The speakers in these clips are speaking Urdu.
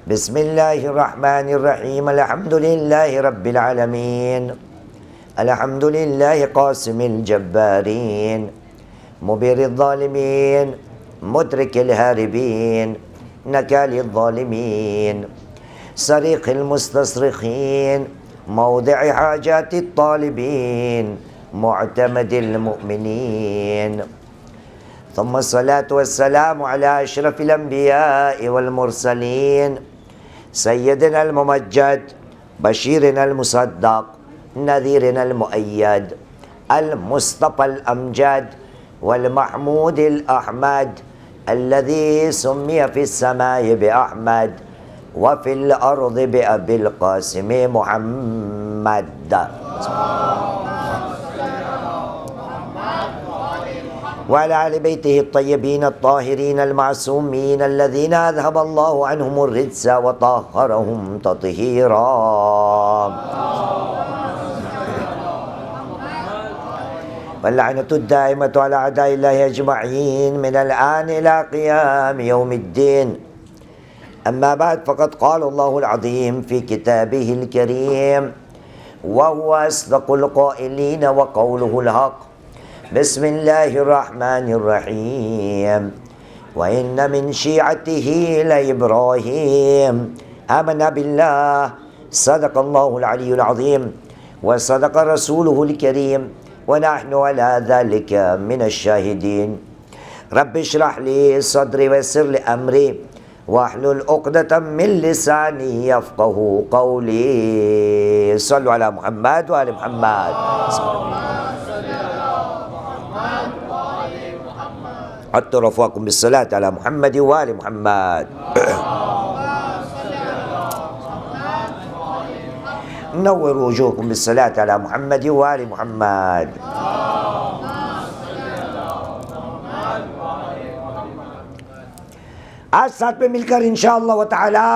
بسم اللہ الرحمن الرحیم الحمد للہ رب العالمین الحمد للہ قاسم الجبارین مبر الظالمین مدرک الہاربین نکال الظالمین صریخ المستصرخین موضع حاجات الطالبین معتمد المؤمنین ثم الصلاة والسلام على أشرف الأنبياء والمرسلين سيدنا الممجد بشيرنا المصدق نذيرنا المؤيد المصطفى الأمجد والمحمود الأحمد الذي سمي في السماء بأحمد وفي الأرض بأبي القاسم محمد وعلى آل بيته الطيبين الطاهرين المعصومين الذين أذهب الله عنهم الرجس وطهرهم تطهيرا واللعنة الدائمة على أعداء الله أجمعين من الآن إلى قيام يوم الدين. أما بعد فقد قال الله العظيم في كتابه الكريم وهو أصدق القائلين وقوله الحق. بسم الله الرحمن الرحيم وإن من شيعته لإبراهيم آمنا بالله صدق الله العلي العظيم وصدق رسوله الكريم ونحن على ذلك من الشاهدين. رب اشرح لي صدري ويسر لي أمري واحلل عقدة من لساني يفقهوا قولي. صلوا على محمد وآل محمد. حتى رفاكم بالصلاة على محمد وآل محمد. نور وجوهكم بالصلاة على محمد وآل محمد. آج ساتھ میں مل کر انشاءاللہ تعالی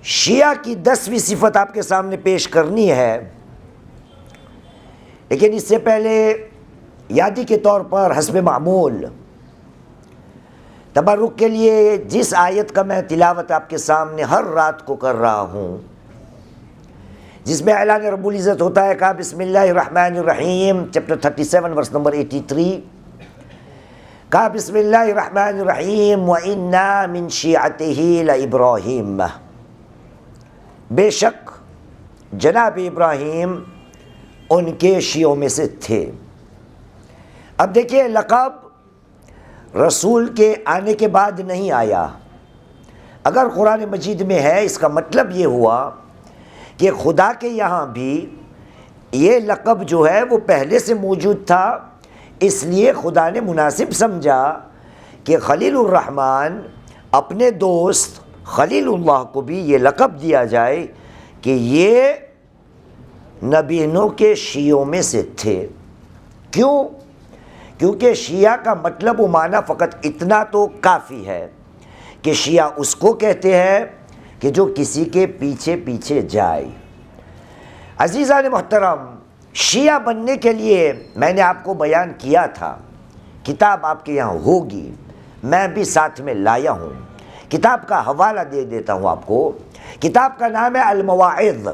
شیعہ کی 10ویں صفت آپ کے سامنے پیش کرنی ہے، لیکن اس سے پہلے یادی کے طور پر حسب معمول تبرک کے لیے جس آیت کا میں تلاوت آپ کے سامنے ہر رات کو کر رہا ہوں، جس میں اعلان رب العزت ہوتا ہے، کہا بسم اللہ الرحمن الرحیم چیپٹر 37 ورس نمبر 83، کہا بسم اللہ الرحمن الرحیم وَإِنَّا مِن شِيعَتِهِ لَإِبْرَاهِيمَ، بے شک جناب ابراہیم ان کے شیعوں میں سے تھے۔ اب دیکھیے، لقب رسول کے آنے کے بعد نہیں آیا۔ اگر قرآن مجید میں ہے، اس کا مطلب یہ ہوا کہ خدا کے یہاں بھی یہ لقب جو ہے وہ پہلے سے موجود تھا، اس لیے خدا نے مناسب سمجھا کہ خلیل الرحمن اپنے دوست خلیل اللہ کو بھی یہ لقب دیا جائے کہ یہ نبی نوح کے شیعوں میں سے تھے۔ کیوں؟ کیونکہ شیعہ کا مطلب و معنی فقط اتنا تو کافی ہے کہ شیعہ اس کو کہتے ہیں کہ جو کسی کے پیچھے پیچھے جائے۔ عزیزان محترم، شیعہ بننے کے لیے میں نے آپ کو بیان کیا تھا، کتاب آپ کے یہاں ہوگی، میں بھی ساتھ میں لایا ہوں، کتاب کا حوالہ دے دیتا ہوں آپ کو۔ کتاب کا نام ہے المواعظ،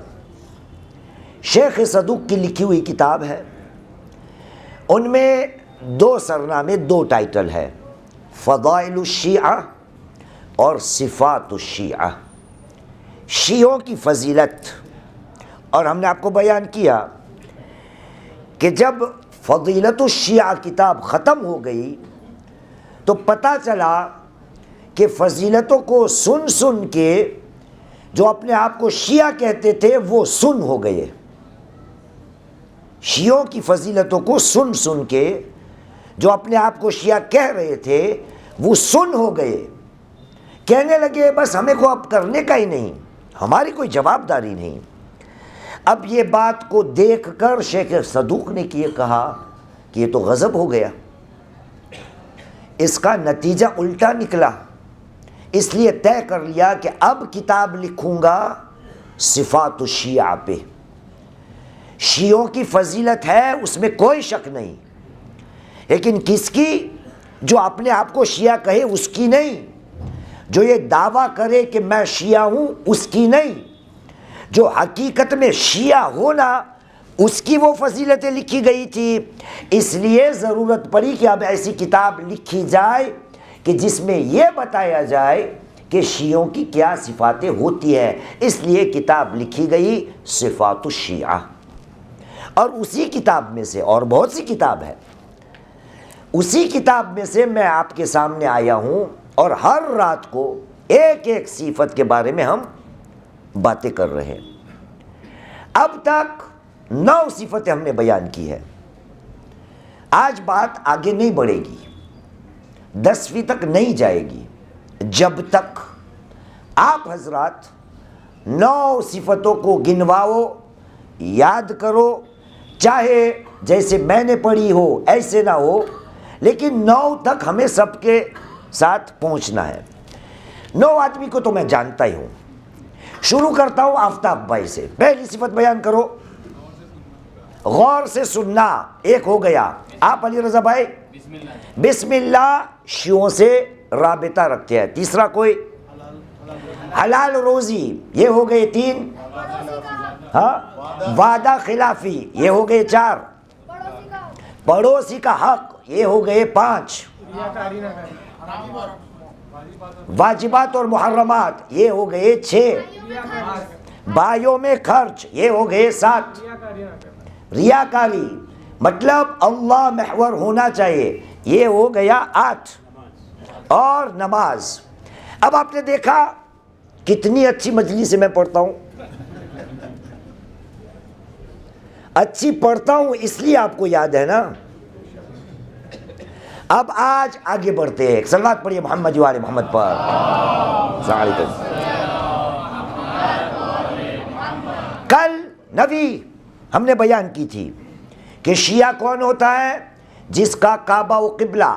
شیخ صدوق کی لکھی ہوئی کتاب ہے۔ ان میں 2 سرنامے، 2 ٹائٹل ہے، فضائل الشیعہ اور صفات الشیعہ، شیعوں کی فضیلت۔ اور ہم نے آپ کو بیان کیا کہ جب فضیلت الشیعہ کتاب ختم ہو گئی تو پتہ چلا کہ فضیلتوں کو سن سن کے جو اپنے آپ کو شیعہ کہتے تھے وہ سن ہو گئے۔ شیعوں کی فضیلتوں کو سن سن کے جو اپنے آپ کو شیعہ کہہ رہے تھے وہ سن ہو گئے، کہنے لگے بس ہمیں کو اب کرنے کا ہی نہیں، ہماری کوئی جواب داری نہیں۔ اب یہ بات کو دیکھ کر شیخ صدوق نے یہ کہا کہ یہ تو غضب ہو گیا، اس کا نتیجہ الٹا نکلا، اس لیے طے کر لیا کہ اب کتاب لکھوں گا صفات الشیعہ پہ۔ شیعوں کی فضیلت ہے، اس میں کوئی شک نہیں، لیکن کس کی؟ جو اپنے آپ کو شیعہ کہے اس کی نہیں، جو یہ دعویٰ کرے کہ میں شیعہ ہوں اس کی نہیں، جو حقیقت میں شیعہ ہونا اس کی وہ فضیلتیں لکھی گئی تھی۔ اس لیے ضرورت پڑی کہ اب ایسی کتاب لکھی جائے کہ جس میں یہ بتایا جائے کہ شیعوں کی کیا صفاتیں ہوتی ہیں۔ اس لیے کتاب لکھی گئی صفات الشیعہ، اور اسی کتاب میں سے، اور بہت سی کتاب ہے، اسی کتاب میں سے میں آپ کے سامنے آیا ہوں، اور ہر رات کو ایک ایک صفت کے بارے میں ہم باتیں کر رہے ہیں۔ اب تک 9 صفتیں ہم نے بیان کی ہے۔ آج بات آگے نہیں بڑھے گی، 10ویں تک نہیں جائے گی جب تک آپ حضرات 9 صفتوں کو گنواؤ، یاد کرو، چاہے جیسے میں نے پڑھی ہو ایسے نہ ہو، لیکن 9 تک ہمیں سب کے ساتھ پہنچنا ہے۔ 9 آدمی کو تو میں جانتا ہی ہوں۔ شروع کرتا ہوں آفتاب بھائی سے۔ پہلی صفت بیان کرو، غور سے سننا، ایک ہو گیا۔ آپ علی رضا بھائی؟ بسم اللہ شیعوں سے رابطہ رکھتے ہیں۔ تیسرا کوئی؟ حلال روزی، یہ ہو گئے 3۔ ہاں، وعدہ خلافی، یہ ہو گئے 4۔ پڑوسی کا حق، یہ ہو گئے 5۔ واجبات اور محرمات، یہ ہو گئے 6۔ بھائیوں میں خرچ، یہ ہو گئے 7۔ ریاکاری مطلب اللہ محور ہونا چاہیے، یہ ہو گیا 8۔ اور نماز۔ اب آپ نے دیکھا کتنی اچھی مجلس سے میں پڑھتا ہوں، اچھی پڑھتا ہوں اس لیے آپ کو یاد ہے نا۔ اب آج آگے بڑھتے ہیں، صلوات پڑھیے محمد وآل محمد پر۔ السلام علیکم۔ کل نبی ہم نے بیان کی تھی کہ شیعہ کون ہوتا ہے؟ جس کا کعبہ و قبلہ،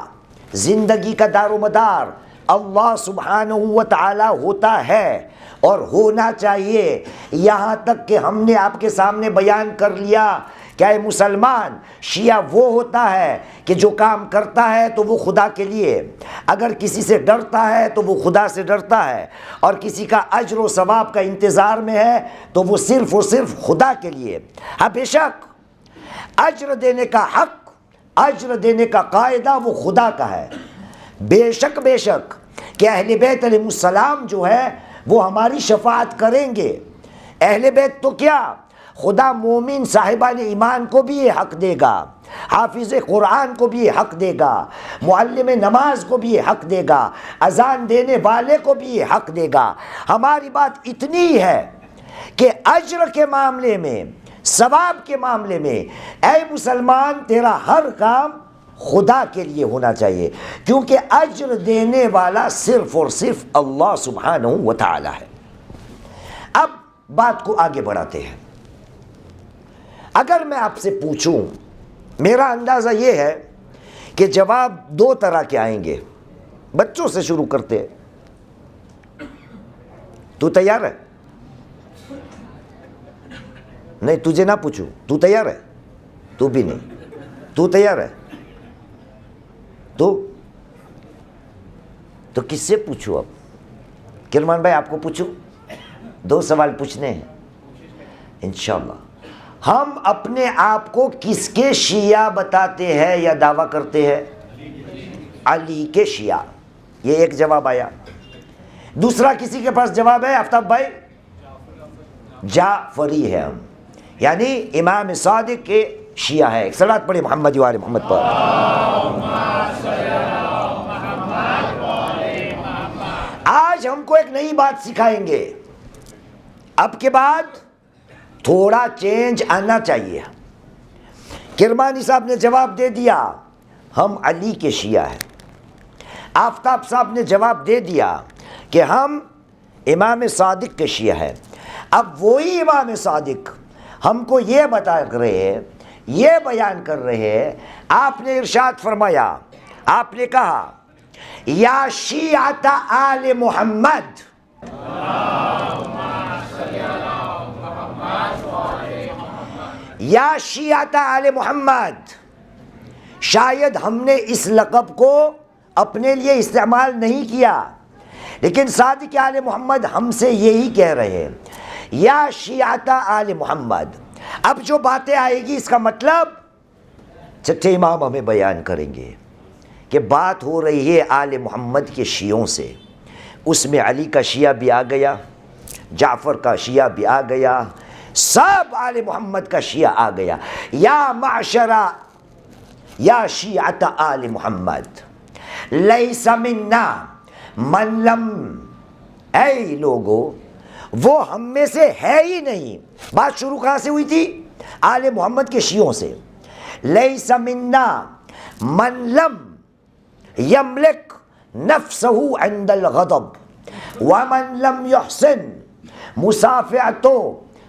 زندگی کا دار و مدار اللہ سبحانہ و تعالی ہوتا ہے اور ہونا چاہیے۔ یہاں تک کہ ہم نے آپ کے سامنے بیان کر لیا کہ اے مسلمان، شیعہ وہ ہوتا ہے کہ جو کام کرتا ہے تو وہ خدا کے لیے، اگر کسی سے ڈرتا ہے تو وہ خدا سے ڈرتا ہے، اور کسی کا اجر و ثواب کا انتظار میں ہے تو وہ صرف اور صرف خدا کے لیے۔ ہاں بے شک اجر دینے کا حق، اجر دینے کا قاعدہ وہ خدا کا ہے۔ بے شک کہ اہل بیت علیہ السلام جو ہے وہ ہماری شفاعت کریں گے۔ اہل بیت تو کیا، خدا مومن صاحبان ایمان کو بھی یہ حق دے گا، حافظ قرآن کو بھی یہ حق دے گا، معلم نماز کو بھی یہ حق دے گا، اذان دینے والے کو بھی یہ حق دے گا۔ ہماری بات اتنی ہے کہ اجر کے معاملے میں، ثواب کے معاملے میں، اے مسلمان تیرا ہر کام خدا کے لیے ہونا چاہیے، کیونکہ اجر دینے والا صرف اور صرف اللہ سبحانہ و تعالی ہے۔ اب بات کو آگے بڑھاتے ہیں۔ اگر میں آپ سے پوچھوں، میرا اندازہ یہ ہے کہ جواب 2 طرح کے آئیں گے۔ بچوں سے شروع کرتے ہیں۔ تو تیار ہے؟ نہیں، تجھے نہ پوچھوں، تو تیار ہے؟ تو بھی نہیں۔ تو تیار ہے؟ تو کس سے پوچھوں؟ اب کرمان بھائی آپ کو پوچھوں؟ 2 سوال پوچھنے ہیں انشاءاللہ۔ ہم اپنے آپ کو کس کے شیعہ بتاتے ہیں یا دعویٰ کرتے ہیں؟ علی کے شیعہ، یہ ایک جواب آیا۔ دوسرا کسی کے پاس جواب ہے؟ آفتاب بھائی؟ جعفری ہے ہم، یعنی امام صادق کے شیعہ ہے۔ صلوات پڑھیں محمد وآل محمد پر۔ آج ہم کو ایک نئی بات سکھائیں گے، اب کے بعد تھوڑا چینج آنا چاہیے۔ کرمانی صاحب نے جواب دے دیا ہم علی کے شیعہ ہیں، آفتاب صاحب نے جواب دے دیا کہ ہم امام صادق کے شیعہ ہیں۔ اب وہی امام صادق ہم کو یہ بتا رہے ہیں، یہ بیان کر رہے ہیں، آپ نے ارشاد فرمایا، آپ نے کہا یا شیعۃ آل محمد، یا شیعۃ آل محمد۔ شاید ہم نے اس لقب کو اپنے لیے استعمال نہیں کیا، لیکن صادق آل محمد ہم سے یہی کہہ رہے ہیں، یا شیعۃ آل محمد۔ اب جو باتیں آئے گی اس کا مطلب چھٹے امام ہمیں بیان کریں گے کہ بات ہو رہی ہے آل محمد کے شیعوں سے، اس میں علی کا شیعہ بھی آ گیا، جعفر کا شیعہ بھی آ گیا، سب آل محمد کا شیعہ آ گیا۔ یا معشرہ یا شیعۃ آل محمد لیس منا من لم، اے لوگو وہ ہم میں سے ہے ہی نہیں۔ بات شروع کہاں سے ہوئی تھی؟ آل محمد کے شیعوں سے۔ لیس منا من لم یملک نفسہ عند الغضب ومن لم یحسن مصافحۃ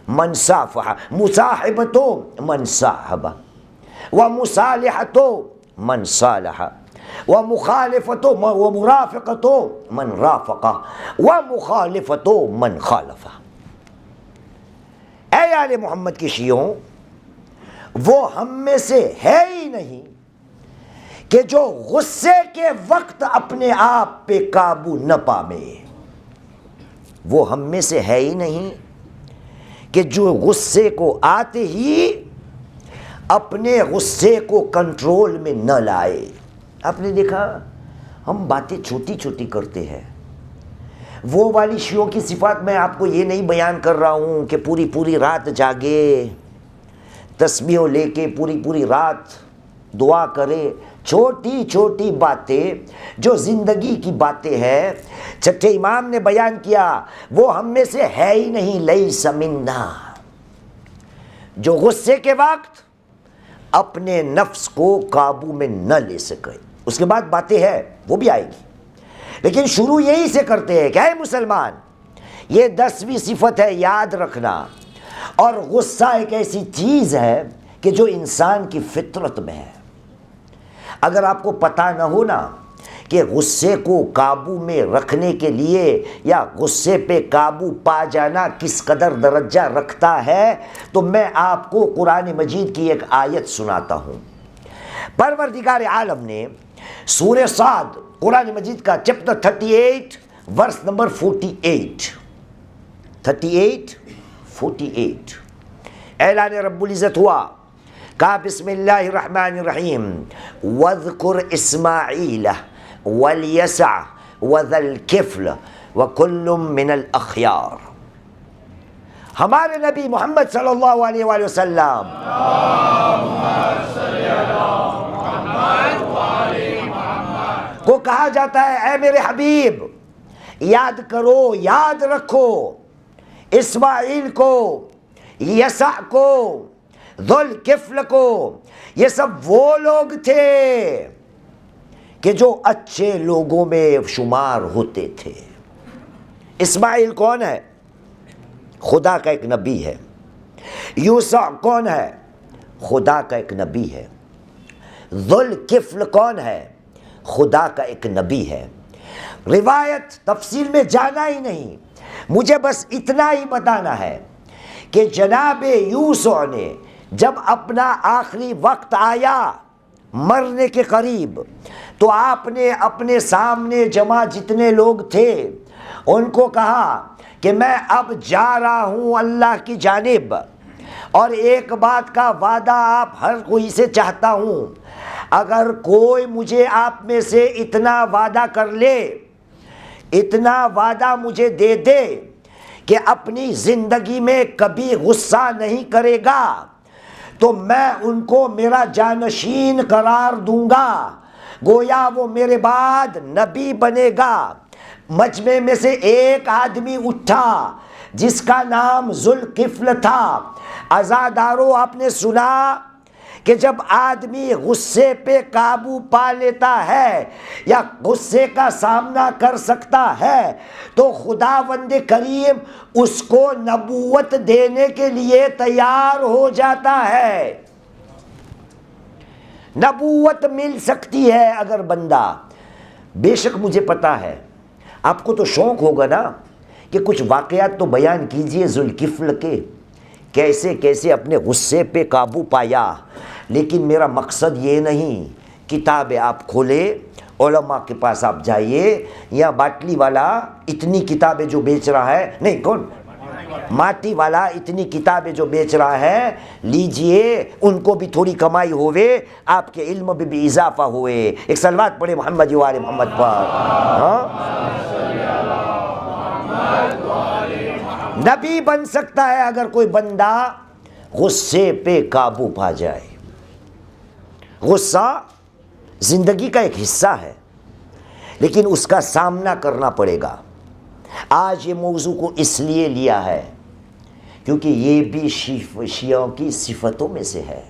من صافح، مصاحبۃ من صاحب، ومصالحۃ من صالح، ومخالفۃ ومرافقۃ من رافق، ومخالفۃ من خالف۔ اے آل محمد کے شیعوں، وہ ہم میں سے ہے ہی نہیں کہ جو غصے کے وقت اپنے آپ پہ قابو نہ پامے۔ وہ ہم میں سے ہے ہی نہیں کہ جو غصے کو آتے ہی اپنے غصے کو کنٹرول میں نہ لائے۔ آپ نے دیکھا ہم باتیں چھوٹی چھوٹی کرتے ہیں۔ وہ والی شیعوں کی صفات میں آپ کو یہ نہیں بیان کر رہا ہوں کہ پوری پوری رات جاگے، تسبیح لے کے پوری رات دعا کرے۔ چھوٹی چھوٹی باتیں جو زندگی کی باتیں ہیں، چھٹے امام نے بیان کیا، وہ ہم میں سے ہے ہی نہیں۔ لیس منا، جو غصے کے وقت اپنے نفس کو قابو میں نہ لے سکے۔ اس کے بعد باتیں ہیں وہ بھی آئے گی، لیکن شروع یہی سے کرتے ہیں کہ اے مسلمان، یہ 10ویں صفت ہے، یاد رکھنا۔ اور غصہ ایک ایسی چیز ہے کہ جو انسان کی فطرت میں ہے۔ اگر آپ کو پتہ نہ ہو نا کہ غصے کو قابو میں رکھنے کے لیے یا غصے پہ قابو پا جانا کس قدر درجہ رکھتا ہے، تو میں آپ کو قرآن مجید کی ایک آیت سناتا ہوں۔ پروردگار عالم نے سورہ صاد، قرآن مجید کا چیپٹر 38 ورس نمبر 48 اعلان رب العزت ہوا، کہا بسم اللہ الرحمن الرحیم وَاذْكُرْ إِسْمَاعِيلَ وَالْيَسَعَ وَذَا الْكِفْلِ وَكُلٌّ مِّنَ الْأَخْيَارِ۔ ہمارے نبی محمد صلی اللہ علیہ وآلہ وسلم کو کہا جاتا ہے، اے میرے حبیب یاد کرو، یاد رکھو اسماعیل کو، یسع کو، ذوالکفل کو۔ یہ سب وہ لوگ تھے کہ جو اچھے لوگوں میں شمار ہوتے تھے۔ اسماعیل کون ہے؟ خدا کا ایک نبی ہے۔ یوسع کون ہے؟ خدا کا ایک نبی ہے۔ ذوالکفل کون ہے؟ خدا کا ایک نبی ہے۔ روایت تفصیل میں جانا ہی نہیں، مجھے بس اتنا ہی بتانا ہے کہ جناب یوسع نے جب اپنا آخری وقت آیا مرنے کے قریب، تو آپ نے اپنے سامنے جمع جتنے لوگ تھے ان کو کہا کہ میں اب جا رہا ہوں اللہ کی جانب، اور ایک بات کا وعدہ آپ ہر کوئی سے چاہتا ہوں، اگر کوئی مجھے آپ میں سے اتنا وعدہ کر لے، اتنا وعدہ مجھے دے دے کہ اپنی زندگی میں کبھی غصہ نہیں کرے گا، تو میں ان کو میرا جانشین قرار دوں گا، گویا وہ میرے بعد نبی بنے گا۔ مجمع میں سے ایک آدمی اٹھا جس کا نام ذوالکفل تھا۔ عزادارو، آپ نے سنا کہ جب آدمی غصے پہ قابو پا لیتا ہے یا غصے کا سامنا کر سکتا ہے تو خداوند کریم اس کو نبوت دینے کے لیے تیار ہو جاتا ہے۔ نبوت مل سکتی ہے اگر بندہ، بے شک مجھے پتا ہے آپ کو تو شوق ہوگا نا کہ کچھ واقعات تو بیان کیجئے ذوالکفل کے، کیسے کیسے اپنے غصے پہ قابو پایا۔ لیکن میرا مقصد یہ نہیں، کتاب آپ کھولے علماء کے پاس آپ جائیے، یا باٹلی والا اتنی کتابیں جو بیچ رہا ہے، نہیں کون، ماٹی والا اتنی کتابیں جو بیچ رہا ہے، لیجئے، ان کو بھی تھوڑی کمائی ہوئے، آپ کے علم میں بھی اضافہ ہوئے۔ ایک صلوات پڑھے محمد و آل محمد پر۔ نبی بن سکتا ہے اگر کوئی بندہ غصے پہ قابو پا جائے۔ غصہ زندگی کا ایک حصہ ہے، لیکن اس کا سامنا کرنا پڑے گا۔ آج یہ موضوع کو اس لیے لیا ہے کیونکہ یہ بھی شیعوں کی صفتوں میں سے ہے۔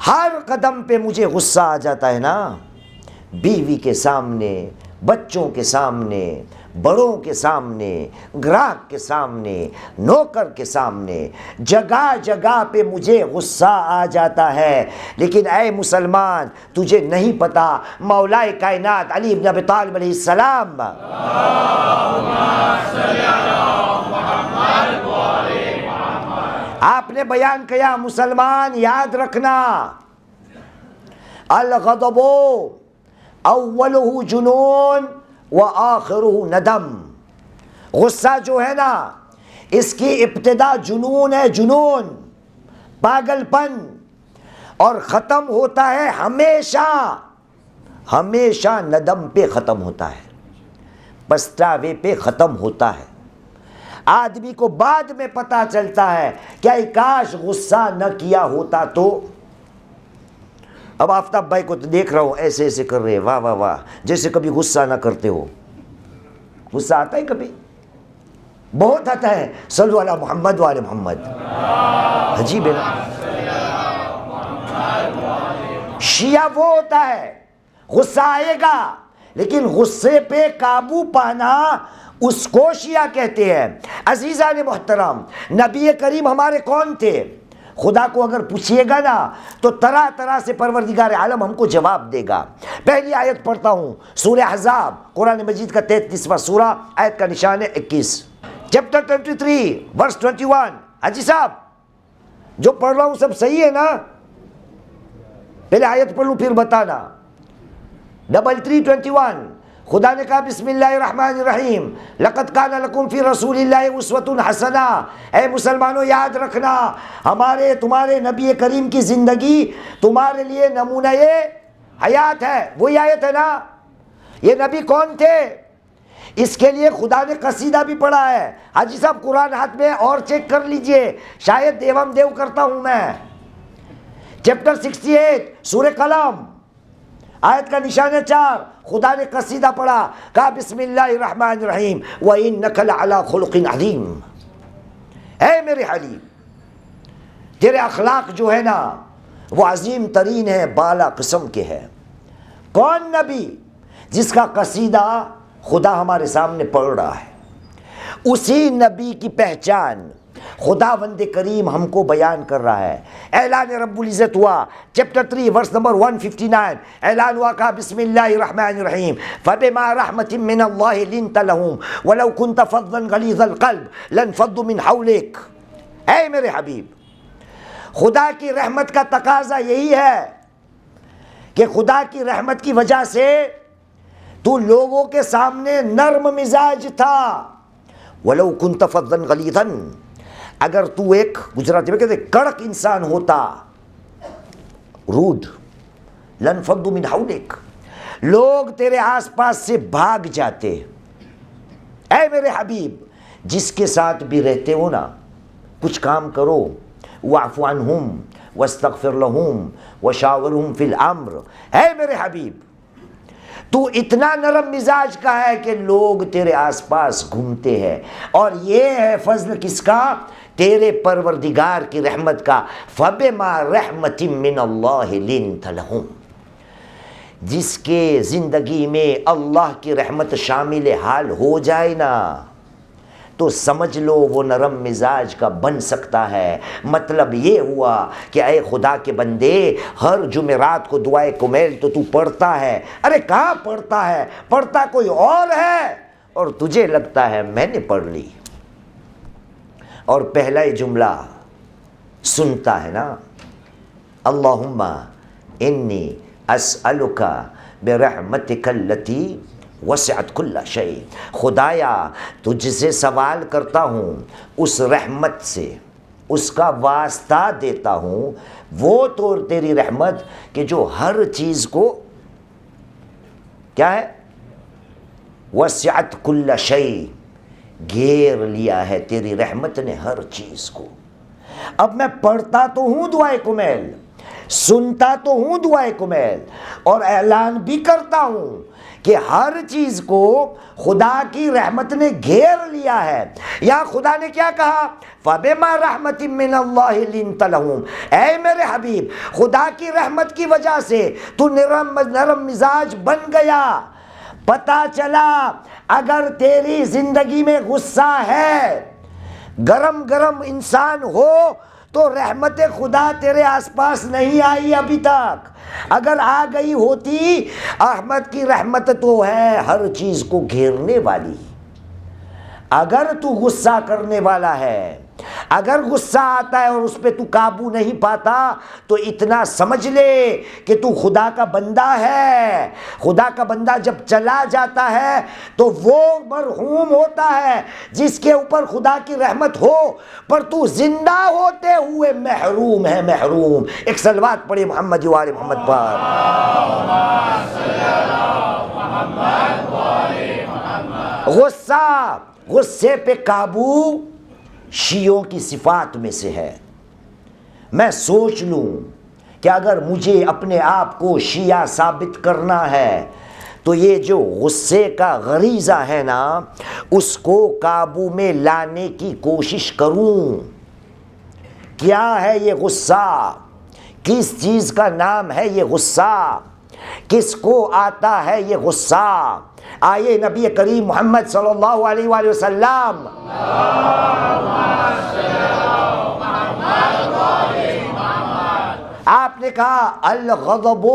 ہر قدم پہ مجھے غصہ آ جاتا ہے نا، بیوی کے سامنے، بچوں کے سامنے، بڑوں کے سامنے، گراہک کے سامنے، نوکر کے سامنے، جگہ جگہ پہ مجھے غصہ آ جاتا ہے۔ لیکن اے مسلمان، تجھے نہیں پتا مولائے کائنات علی بن ابی طالب علیہ السلام آپ نے بیان کیا، مسلمان یاد رکھنا، الغضب اولہ جنون وآخرہ ندم۔ غصہ جو ہے نا، اس کی ابتدا جنون ہے، جنون، پاگل پن، اور ختم ہوتا ہے ہمیشہ ہمیشہ ندم پہ ختم ہوتا ہے، پچھتاوے پہ ختم ہوتا ہے۔ آدمی کو بعد میں پتا چلتا ہے کہ کاش غصہ نہ کیا ہوتا تو۔ اب آفتاب بھائی کو تو دیکھ رہا ہوں ایسے ایسے کر رہے، واہ واہ واہ، جیسے کبھی غصہ نہ کرتے ہو۔ غصہ آتا ہے کبھی؟ بہت آتا ہے۔ صلو علی محمد و آل محمد۔ عجیب ہے نا، شیعہ وہ ہوتا ہے، غصہ آئے گا لیکن غصے پہ قابو پانا، اس کو شیعہ کہتے ہیں۔ عزیزان محترم، نبی کریم ہمارے کون تھے؟ خدا کو اگر پوچھئے گا نا تو طرح طرح سے پروردگار عالم ہم کو جواب دے گا۔ پہلی آیت پڑھتا ہوں، سورہ احزاب، قرآن مجید کا 33واں سورہ، آیت کا نشان ہے 21، چیپٹر 23 ورس 21۔ حاجی صاحب جو پڑھ رہا ہوں سب صحیح ہے نا؟ پہلے آیت پڑھ لوں پھر بتانا۔ 33:21 خدا نے کہا بسم اللہ الرحمن الرحیم، لقد کان لکم فی رسول اللہ اسوۃ حسنہ۔ اے مسلمانوں یاد رکھنا، ہمارے تمہارے نبی کریم کی زندگی تمہارے لیے نمونہ حیات ہے۔ وہی آیت ہے نا؟ یہ نبی کون تھے؟ اس کے لیے خدا نے قصیدہ بھی پڑھا ہے۔ حاجی صاحب قرآن ہاتھ میں اور چیک کر لیجئے، شاید دیوم دیو کرتا ہوں میں۔ چیپٹر 68 سورہ قلم، آیت کا نشان ہے 4، خدا نے قصیدہ پڑھا، کہا بسم اللہ الرحمن الرحیم وَإِنَّكَ لَعَلَىٰ خُلُقٍ عَظِيمٍ۔ اے میرے حبیب، تیرے اخلاق جو ہے نا وہ عظیم ترین ہے، بالا قسم کے ہے۔ کون نبی؟ جس کا قصیدہ خدا ہمارے سامنے پڑھ رہا ہے، اسی نبی کی پہچان خداوند کریم ہم کو بیان کر رہا ہے۔ اعلان رب العزت ہوا، چیپٹر 3 ورس نمبر 159، اعلان ہوا، کہا بسم اللہ الرحمن الرحیم فَبِمَا رَحْمَةٍ مِّنَ اللَّهِ لِنْتَ لَهُمْ وَلَوْ كُنْتَ فَظًّا غَلِيظَ الْقَلْبِ لَانفَضُّوا مِنْ حَوْلِكَ۔ اے میرے حبیب، خدا کی رحمت کا تقاضا یہی ہے کہ خدا کی رحمت کی وجہ سے تو لوگوں کے سامنے نرم مزاج تھا۔ وَلَوْ كُنْتَ فَظًّا غَلِيظًا، اگر تو ایک گجراتی میں کہتے کڑک انسان ہوتا، روڈ، لَانفَضُّوا مِنْ حَوْلِكَ، لوگ تیرے آس پاس سے بھاگ جاتے۔ اے میرے حبیب، جس کے ساتھ بھی رہتے ہو نا، کچھ کام کرو، وَاعْفُ عَنْهُمْ وَاسْتَغْفِرْ لَهُمْ وَشَاوِرْهُمْ فِي الْأَمْرِ۔ اے میرے حبیب، تو اتنا نرم مزاج کا ہے کہ لوگ تیرے آس پاس گھومتے ہیں، اور یہ ہے فضل کس کا؟ تیرے پروردگار کی رحمت کا۔ فَبِمَا رَحْمَةٍ مِّنَ اللَّهِ لِنْتَ لَهُمْ، جس کے زندگی میں اللہ کی رحمت شامل حال ہو جائے نا تو سمجھ لو وہ نرم مزاج کا بن سکتا ہے۔ مطلب یہ ہوا کہ اے خدا کے بندے، ہر جمعرات کو دعائے کمیل تو پڑھتا ہے۔ ارے کہاں پڑھتا ہے؟ پڑھتا کوئی اور ہے، اور تجھے لگتا ہے میں نے پڑھ لی۔ اور پہلا ہی جملہ سنتا ہے نا، اللہم انی اسألک برحمتک التی وسعت کل شیء، خدایا تجھ سے سوال کرتا ہوں اس رحمت سے، اس کا واسطہ دیتا ہوں، وہ تو تیری رحمت کہ جو ہر چیز کو کیا ہے، وسعت کل شیء، گھیر لیا ہے تیری رحمت نے ہر چیز کو۔ اب میں پڑھتا تو ہوں دعائے کمیل، سنتا تو ہوں دعائے کمیل، اور اعلان بھی کرتا ہوں کہ ہر چیز کو خدا کی رحمت نے گھیر لیا ہے۔ یا خدا نے کیا کہا؟ فَبِمَا رَحْمَةٍ مِّنَ اللَّهِ لِنْتَ لَهُمْ، اے میرے حبیب خدا کی رحمت کی وجہ سے تو نرم مزاج بن گیا۔ پتہ چلا اگر تیری زندگی میں غصہ ہے، گرم گرم انسان ہو، تو رحمت خدا تیرے آس پاس نہیں آئی ابھی تک۔ اگر آ گئی ہوتی، احمد کی رحمت تو ہے ہر چیز کو گھیرنے والی۔ اگر تو غصہ کرنے والا ہے، اگر غصہ آتا ہے اور اس پہ تو قابو نہیں پاتا، تو اتنا سمجھ لے کہ تو خدا کا بندہ ہے۔ خدا کا بندہ جب چلا جاتا ہے تو وہ مرحوم ہوتا ہے جس کے اوپر خدا کی رحمت ہو، پر تو زندہ ہوتے ہوئے محروم ہے، محروم۔ ایک صلوات پڑھے محمد و آل محمد پر۔ غصے پہ قابو شیعوں کی صفات میں سے ہے۔ میں سوچ لوں کہ اگر مجھے اپنے آپ کو شیعہ ثابت کرنا ہے تو یہ جو غصے کا غریزہ ہے نا، اس کو قابو میں لانے کی کوشش کروں۔ کیا ہے یہ غصہ؟ کس چیز کا نام ہے یہ غصہ؟ کس کو آتا ہے یہ غصہ؟ آئے نبی کریم محمد صلی اللہ علیہ وآلہ وسلم آپ نے کہا الغضب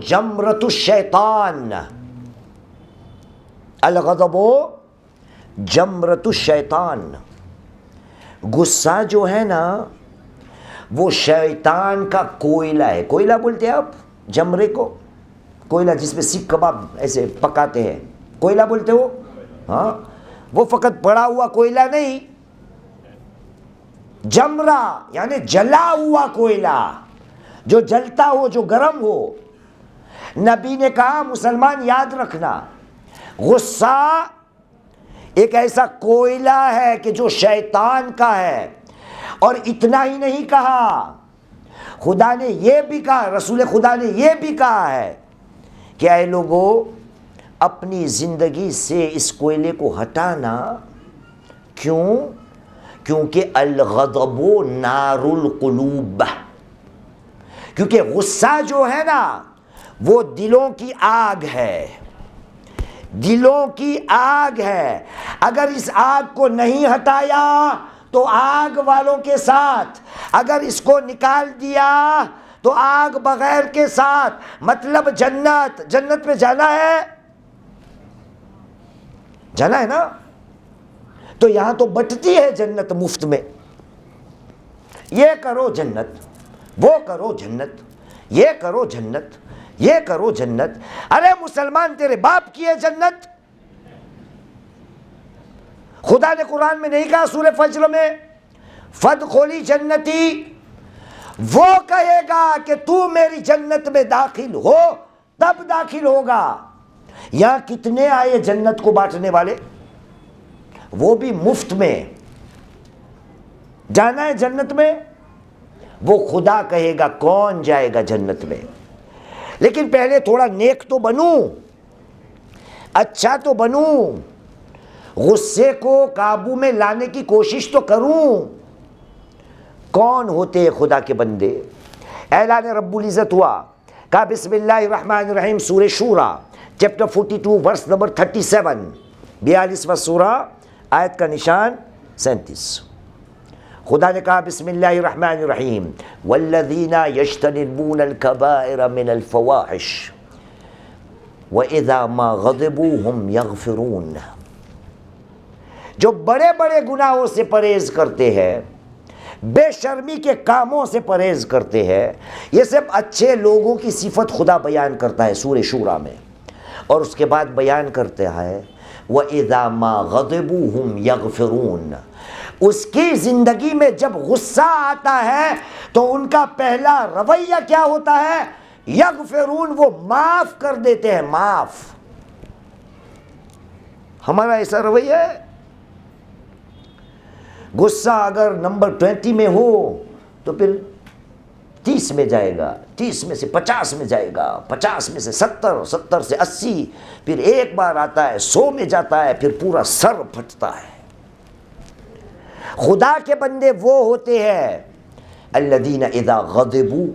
جمرۃ الشیطان، الغضب جمرۃ الشیطان، غصہ جو ہے نا وہ شیطان کا کوئلہ ہے۔ کوئلہ بولتے ہیں آپ جمرے کو، کوئلہ جس میں سیخ کباب ایسے پکاتے ہیں، کوئلہ بولتے ہو؟ ہاں، وہ فقط پڑا ہوا کوئلہ نہیں، جمرہ یعنی جلا ہوا کوئلہ، جو جلتا ہو، جو گرم ہو۔ نبی نے کہا مسلمان یاد رکھنا، غصہ ایک ایسا کوئلہ ہے کہ جو شیطان کا ہے۔ اور اتنا ہی نہیں کہا، خدا نے یہ بھی کہا، رسول خدا نے یہ بھی کہا ہے کہ اے لوگو اپنی زندگی سے اس کوئلے کو ہٹانا۔ کیوں؟ کیونکہ الغضب نار القلوب، کیونکہ غصہ جو ہے نا وہ دلوں کی آگ ہے، دلوں کی آگ ہے۔ اگر اس آگ کو نہیں ہٹایا تو آگ والوں کے ساتھ، اگر اس کو نکال دیا تو آگ بغیر کے ساتھ، مطلب جنت میں جانا ہے، جانا ہے نا، تو یہاں تو بٹتی ہے جنت مفت میں، یہ کرو جنت، وہ کرو جنت، یہ کرو جنت، یہ کرو جنت۔ ارے مسلمان تیرے باپ کی ہے جنت؟ خدا نے قرآن میں نہیں کہا سورہ فجر میں فَادْخُلِي جنتی؟ وہ کہے گا کہ تو میری جنت میں داخل ہو تب داخل ہوگا۔ یہاں کتنے آئے جنت کو بانٹنے والے؟ وہ بھی مفت میں۔ جانا ہے جنت میں؟ وہ خدا کہے گا کون جائے گا جنت میں، لیکن پہلے تھوڑا نیک تو بنوں، اچھا تو بنوں، غصے کو قابو میں لانے کی کوشش تو کروں۔ کون ہوتے ہیں خدا کے بندے؟ اعلان رب العزت ہوا، کہا بسم اللہ الرحمن الرحیم، سورہ شورى چیپٹر 42 ورس نمبر 37، 42واں سورہ، آیت کا نشان 37۔ خدا نے کہا بسم اللہ الرحمن الرحیم والذین یجتنبون الکبائر من الفواحش وَإِذَا مَا غَضِبُوا هُمْ يَغْفِرُونَ، جو بڑے بڑے گناہوں سے پرہیز کرتے ہیں، بے شرمی کے کاموں سے پرہیز کرتے ہیں، یہ سب اچھے لوگوں کی صفت خدا بیان کرتا ہے سورہ شورى میں۔ اور اس کے بعد بیان کرتے ہیں وَإِذَا مَا غَضِبُوا هُمْ يَغْفِرُونَ، اس کی زندگی میں جب غصہ آتا ہے تو ان کا پہلا رویہ کیا ہوتا ہے؟ یغفرون، وہ معاف کر دیتے ہیں، معاف۔ ہمارا ایسا رویہ ہے؟ غصہ اگر نمبر 20 میں ہو تو پھر 30 میں جائے گا، 30 میں سے 50 میں جائے گا، 50 میں سے 70، 70 سے 80، پھر ایک بار آتا ہے 100 میں جاتا ہے، پھر پورا سر پھٹتا ہے۔ خدا کے بندے وہ ہوتے ہیں الذین اذا غضبوا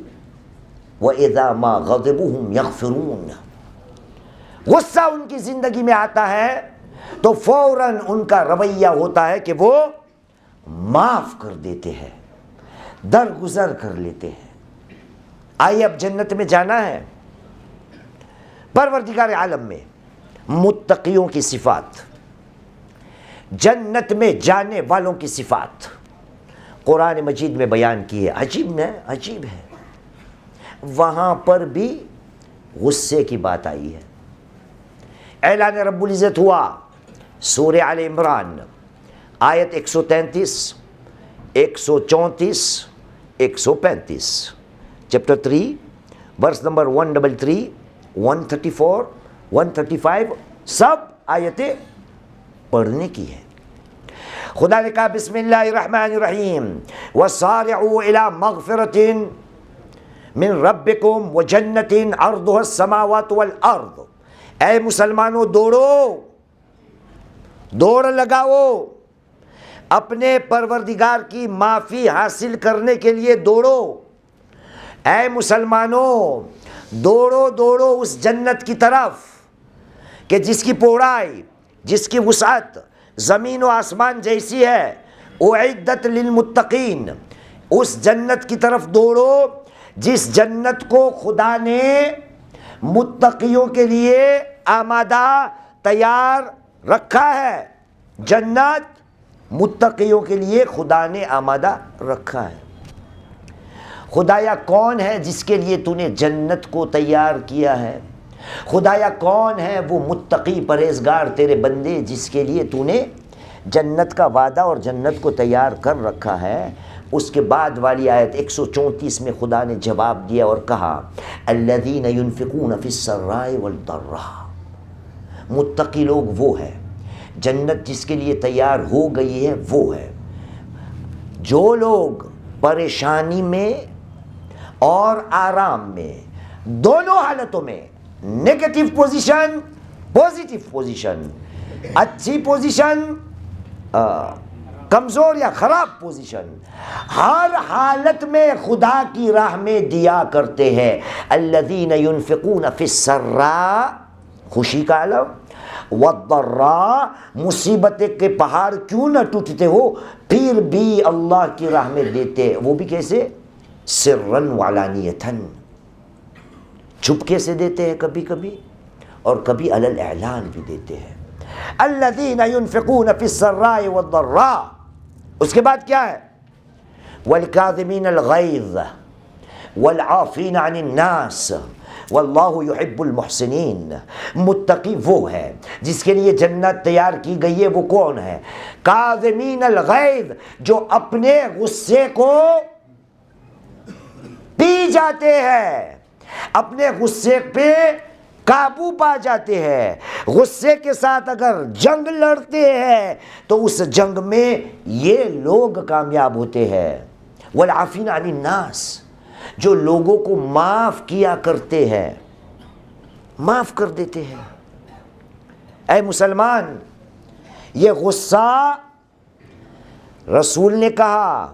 واذا ما غضبوا هم یغفرون، غصہ ان کی زندگی میں آتا ہے تو فوراً ان کا رویہ ہوتا ہے کہ وہ معاف کر دیتے ہیں، درگزر کر لیتے ہیں۔ آئیے اب جنت میں جانا ہے، پروردگار عالم میں متقیوں کی صفات، جنت میں جانے والوں کی صفات قرآن مجید میں بیان کی ہے۔ عجیب ہے، عجیب ہے، وہاں پر بھی غصے کی بات آئی ہے۔ اعلان رب العزت ہوا سورہ آل عمران آیت 133، 134، 135، چیپٹر 3 ورس نمبر 133، 134، 135، سب آیتیں پڑھنے کی ہے۔ خدا نے کہا بسم اللہ الرحمن الرحیم وَسَارِعُوا إِلَى مَغْفِرَةٍ مِّن رَبِّكُمْ وَجَنَّةٍ عَرْضُهَا السَّمَاوَاتُ وَالْأَرْضُ، اے مسلمانوں دوڑو، دوڑ لگاؤ، اپنے پروردگار کی معافی حاصل کرنے کے لیے دوڑو۔ اے مسلمانوں دوڑو، دوڑو اس جنت کی طرف کہ جس کی پوڑائی، جس کی وسعت زمین و آسمان جیسی ہے، اعدت للمتقین، اس جنت کی طرف دوڑو جس جنت کو خدا نے متقیوں کے لیے آمادہ تیار رکھا ہے۔ جنت متقیوں کے لیے خدا نے آمادہ رکھا ہے۔ خدایا کون ہے جس کے لیے تو نے جنت کو تیار کیا ہے؟ خدایا کون ہے وہ متقی پرہیزگار تیرے بندے جس کے لیے تو نے جنت کا وعدہ اور جنت کو تیار کر رکھا ہے؟ اس کے بعد والی آیت 134 میں خدا نے جواب دیا اور کہا الذین ينفقون فی السراء والضراء، متقی لوگ وہ ہے، جنت جس کے لیے تیار ہو گئی ہے وہ ہے جو لوگ پریشانی میں اور آرام میں، دونوں حالتوں میں، نیگیٹو پوزیشن، پوزیٹیو پوزیشن، اچھی پوزیشن، کمزور یا خراب پوزیشن، ہر حالت میں خدا کی راہ میں دیا کرتے ہیں۔ الذین ينفقون فی السراء، خوشی کا عالم، والضراء، مصیبت کے پہاڑ کیوں نہ ٹوٹتے ہو پھر بھی اللہ کی راہ میں دیتے، وہ بھی کیسے؟ سرًا وعلانیةً، چھپکے سے دیتے ہیں کبھی کبھی، اور کبھی علی الاعلان بھی دیتے ہیں۔ الذین ينفقون فی السراء والضراء، اس کے بعد کیا ہے؟ والکاظمین الغیظ والعافین عن الناس واللہ یحب المحسنین، متقی وہ ہے جس کے لیے جنت تیار کی گئی ہے۔ وہ کون ہے؟ کاظمین الغیظ، جو اپنے غصے کو پی جاتے ہیں، اپنے غصے پہ قابو پا جاتے ہیں، غصے کے ساتھ اگر جنگ لڑتے ہیں تو اس جنگ میں یہ لوگ کامیاب ہوتے ہیں۔ والعافین عن الناس، جو لوگوں کو معاف کیا کرتے ہیں، معاف کر دیتے ہیں۔ اے مسلمان، یہ غصہ رسول نے کہا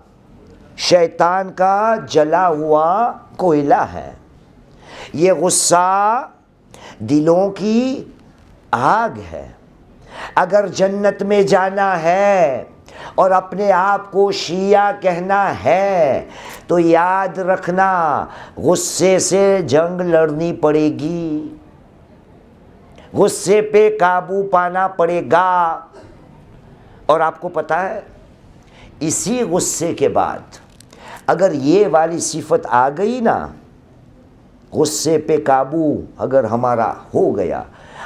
شیطان کا جلا ہوا کوئلہ ہے، یہ غصہ دلوں کی آگ ہے۔ اگر جنت میں جانا ہے اور اپنے آپ کو شیعہ کہنا ہے تو یاد رکھنا غصے سے جنگ لڑنی پڑے گی، غصے پہ قابو پانا پڑے گا۔ اور آپ کو پتہ ہے اسی غصے کے بعد اگر یہ والی صفت آ گئی نا، غصے پہ قابو اگر ہمارا ہو گیا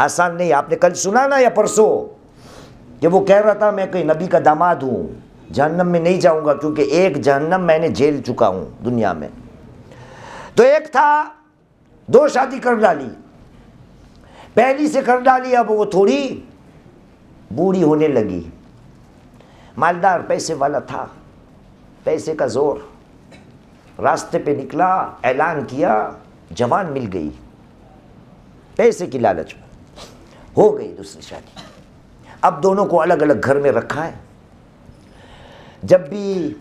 آسان نہیں. آپ نے کل سنا نا یا پرسوں کہ وہ کہہ رہا تھا میں کوئی نبی کا داماد ہوں, جہنم میں نہیں جاؤں گا کیونکہ ایک جہنم میں نے جھیل چکا ہوں دنیا میں. تو ایک تھا 2 شادی کر ڈالی, پہلی سے کر ڈالی, اب وہ تھوڑی بوڑھی ہونے لگی, مالدار پیسے والا تھا, پیسے کا زور, راستے پہ نکلا, اعلان کیا, جوان مل گئی, پیسے کی لالچ میں ہو گئی دوسری شادی. اب دونوں کو الگ الگ گھر میں رکھا ہے. جب بھی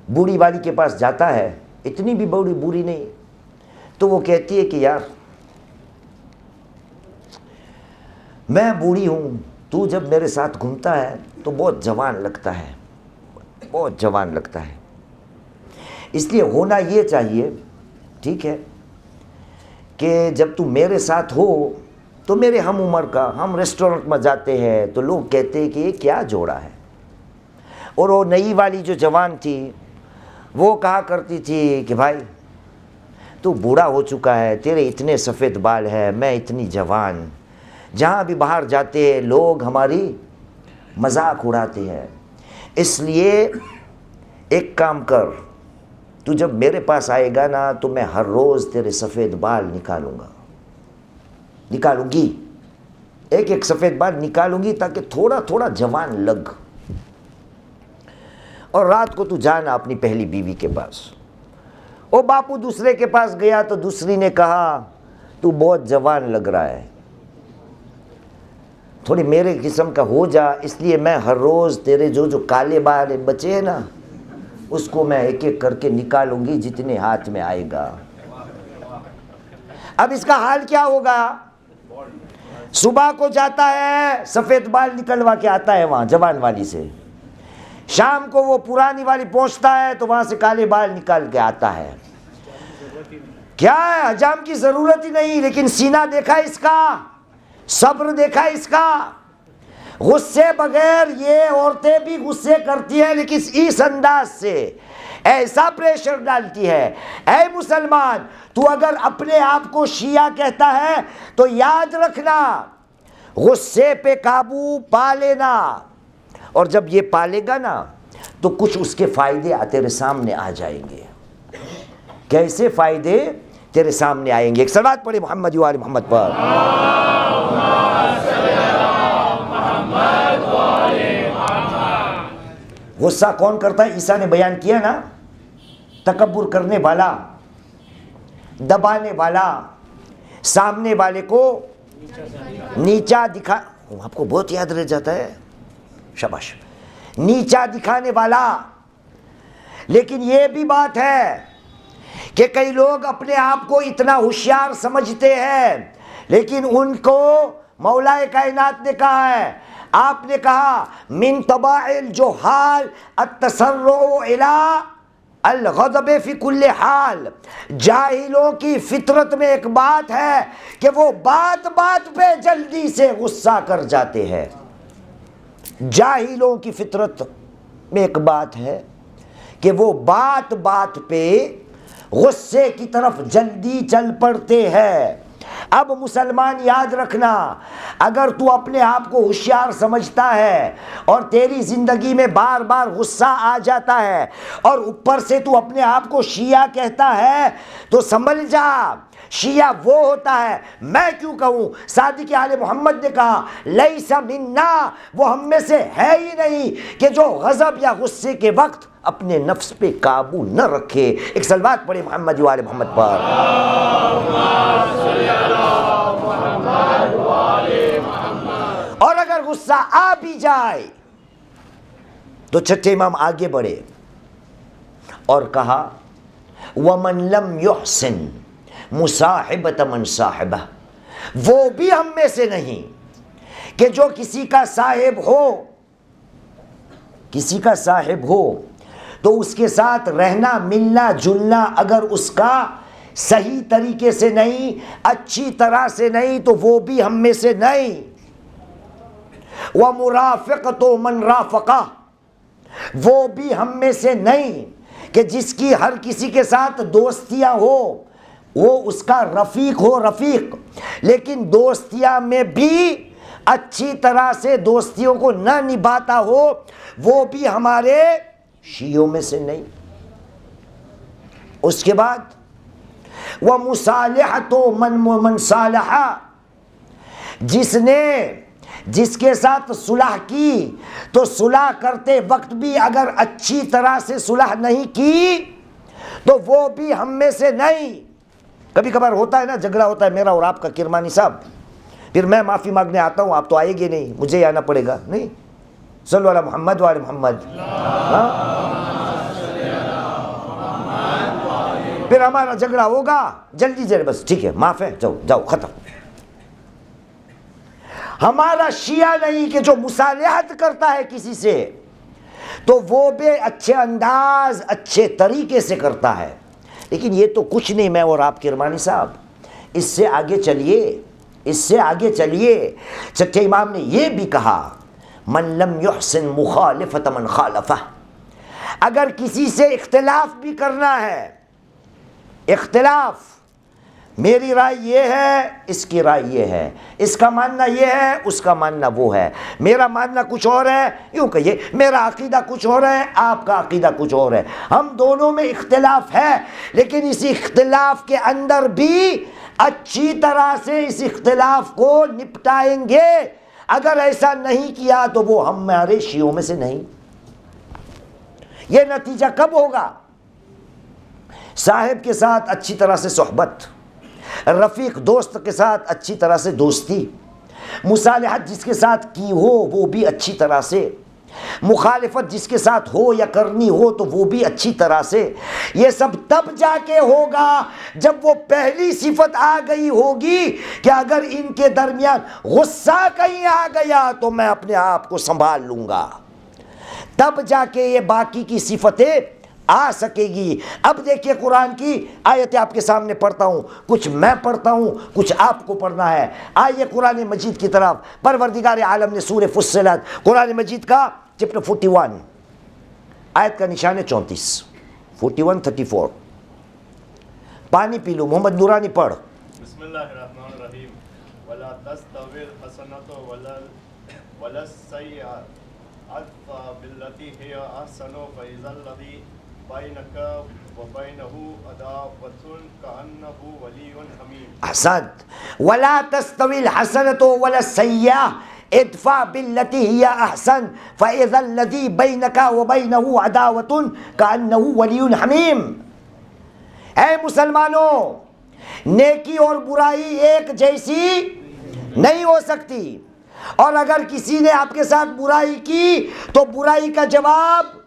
بوڑھی والی کے پاس جاتا ہے, اتنی بھی بوڑھی نہیں, تو وہ کہتی ہے کہ یار میں بوڑھی ہوں, تو جب میرے ساتھ گھومتا ہے تو بہت جوان لگتا ہے, بہت جوان لگتا ہے. اس لیے ہونا یہ چاہیے, ٹھیک ہے, کہ جب تو میرے ساتھ ہو تو میرے ہم عمر کا, ہم ریسٹورنٹ میں جاتے ہیں تو لوگ کہتے ہیں کہ یہ کیا جوڑا ہے. اور وہ نئی والی جو جوان تھی وہ کہا کرتی تھی کہ بھائی تو بوڑھا ہو چکا ہے, تیرے اتنے سفید بال ہے, میں اتنی جوان, جہاں بھی باہر جاتے ہیں لوگ ہماری مذاق اڑاتے ہیں. اس لیے ایک کام کر, تو جب میرے پاس آئے گا نا تو میں ہر روز تیرے سفید بال نکالوں گی, ایک ایک سفید بال نکالوں گی تاکہ تھوڑا تھوڑا جوان لگ. اور رات کو تو جانا اپنی پہلی بیوی کے پاس. او باپو دوسرے کے پاس گیا تو دوسری نے کہا تو بہت جوان لگ رہا ہے, تھوڑی میرے قسم کا ہو جا, اس لیے میں ہر روز تیرے جو کالے بال بچے ہیں نا اس کو میں ایک ایک کر کے نکالوں گی جتنے ہاتھ میں آئے گا. اب اس کا حال کیا ہوگا, صبح کو جاتا ہے سفید بال نکلوا کے آتا ہے وہاں جوان والی سے, شام کو وہ پرانی والی پہنچتا ہے تو وہاں سے کالے بال نکال کے آتا ہے. کیا ہے, حجام کی ضرورت ہی نہیں, لیکن سینہ دیکھا اس کا, صبر دیکھا اس کا. غصے بغیر یہ عورتیں بھی غصے کرتی ہیں لیکن اس انداز سے ایسا پریشر ڈالتی ہے. اے مسلمان, تو اگر اپنے آپ کو شیعہ کہتا ہے تو یاد رکھنا غصے پہ قابو پا لینا, اور جب یہ پالے گا نا تو کچھ اس کے فائدے تیرے سامنے آ جائیں گے. کیسے فائدے تیرے سامنے آئیں گے؟ ایک صلوات پڑھے محمد و آل محمد پر. غصہ کون کرتا ہے؟ عیسیٰ نے بیان کیا نا, تکبر کرنے والا, دبانے والا, سامنے والے کو نیچا دکھا, آپ کو بہت یاد رہ جاتا ہے, شاباش, نیچا دکھانے والا. لیکن یہ بھی بات ہے کہ کئی لوگ اپنے آپ کو اتنا ہوشیار سمجھتے ہیں, لیکن ان کو مولا کائنات نے کہا ہے, آپ نے کہا من طباع الجہال التسرع الی الغضب فی کل حال. جاہلوں کی فطرت میں ایک بات ہے کہ وہ بات بات پہ جلدی سے غصہ کر جاتے ہیں. جاہلوں کی فطرت میں ایک بات ہے کہ وہ بات بات پہ غصے کی طرف جلدی چل پڑتے ہیں. اب مسلمان یاد رکھنا, اگر تو اپنے آپ کو ہوشیار سمجھتا ہے اور تیری زندگی میں بار بار غصہ آ جاتا ہے اور اوپر سے تو اپنے آپ کو شیعہ کہتا ہے تو سنبھل جا. شیعہ وہ ہوتا ہے, میں کیوں کہوں, صادق آل محمد نے کہا لیس منا, وہ ہم میں سے ہے ہی نہیں کہ جو غضب یا غصے کے وقت اپنے نفس پہ قابو نہ رکھے. ایک صلوات پڑھے محمد و آل محمد پر. اور اگر غصہ آ بھی جائے تو چھٹے امام آگے بڑھے اور کہا وَمَن لَمْ يُحْسِن مصاحبۃ من صاحبہ, وہ بھی ہم میں سے نہیں کہ جو کسی کا صاحب ہو تو اس کے ساتھ رہنا ملنا جلنا اگر اس کا صحیح طریقے سے نہیں, اچھی طرح سے نہیں, تو وہ بھی ہم میں سے نہیں. وَمُرَافِقَةُ مَنْ رَافَقَهُ, وہ بھی ہم میں سے نہیں کہ جس کی ہر کسی کے ساتھ دوستیاں ہو وہ اس کا رفیق ہو. رفیق لیکن دوستیاں میں بھی اچھی طرح سے دوستیوں کو نہ نبھاتا ہو وہ بھی ہمارے شیعوں میں سے نہیں۔ اس کے بعد وَمُصَالِحَةُ مَنْ صَالَحَ، جس کے ساتھ صلح کی تو صلح کرتے وقت بھی اگر اچھی طرح سے صلح نہیں کی تو وہ بھی ہم میں سے نہیں۔ کبھی کبھار ہوتا ہے نا، جھگڑا ہوتا ہے میرا اور آپ کا کرمانی صاحب، پھر میں معافی مانگنے آتا ہوں، آپ تو آئے گے نہیں، مجھے ہی آنا پڑے گا، نہیں؟ صلو علی محمد وعلی محمد۔ پھر ہمارا جھگڑا ہوگا، جلدی سے بس ٹھیک ہے معاف ہے، جاؤ ختم۔ ہمارا شیعہ نہیں کہ جو مصالحت کرتا ہے کسی سے تو وہ بھی اچھے انداز اچھے طریقے سے کرتا ہے، لیکن یہ تو کچھ نہیں میں اور آپ کرمانی صاحب، اس سے آگے چلیے۔ چھٹے امام نے یہ بھی کہا من لم يحسن مخالفت من خالفہ، اگر کسی سے اختلاف بھی کرنا ہے، اختلاف میری رائے یہ ہے، اس کی رائے یہ ہے، اس کا ماننا یہ ہے، اس کا ماننا وہ ہے، میرا ماننا کچھ اور ہے، یوں کہیے میرا عقیدہ کچھ اور ہے، آپ کا عقیدہ کچھ اور ہے، ہم دونوں میں اختلاف ہے، لیکن اس اختلاف کے اندر بھی اچھی طرح سے اس اختلاف کو نپٹائیں گے۔ اگر ایسا نہیں کیا تو وہ ہمارے شیعوں میں سے نہیں۔ یہ نتیجہ کب ہوگا؟ صاحب کے ساتھ اچھی طرح سے صحبت، رفیق دوست کے ساتھ اچھی طرح سے دوستی، مصالحت جس کے ساتھ کی ہو وہ بھی اچھی طرح سے، مخالفت جس کے ساتھ ہو یا کرنی ہو تو وہ بھی اچھی طرح سے۔ یہ سب تب جا کے ہوگا جب وہ پہلی صفت آ گئی ہوگی کہ اگر ان کے درمیان غصہ کہیں آ گیا تو میں اپنے آپ کو سنبھال لوں گا، تب جا کے یہ باقی کی صفتیں آ سکے گی۔ اب دیکھیے قرآن کی آیتیں آپ کے سامنے پڑھتا ہوں، کچھ میں پڑھتا ہوں کچھ آپ کو پڑھنا ہے۔ آئیے قرآن مجید کی طرف۔ پروردگار عالم نے سورہ فصلت قرآن مجید کا چیپٹر 41 آیت کا نشان ہے 34، 41-34۔ پانی پی لو، محمد نورانی پڑھ۔ بسم اللہ الرحمن الرحیم۔ ولا تستوی الحسنۃ ولا السیئۃ ادفع بالتی هی احسن فاذا الذی بینک وبینہ عداوۃ کأنہ ولی حمیم۔ احسنت۔ ولا تستوی الحسنۃ ولا السیئۃ ادفع بالتی ہی احسن فاذا الذی بینک وبینہ عداوۃ کأنہ ولی حمیم۔ اے مسلمانوں، نیکی اور برائی ایک جیسی نہیں ہو سکتی، اور اگر کسی نے آپ کے ساتھ برائی کی تو برائی کا جواب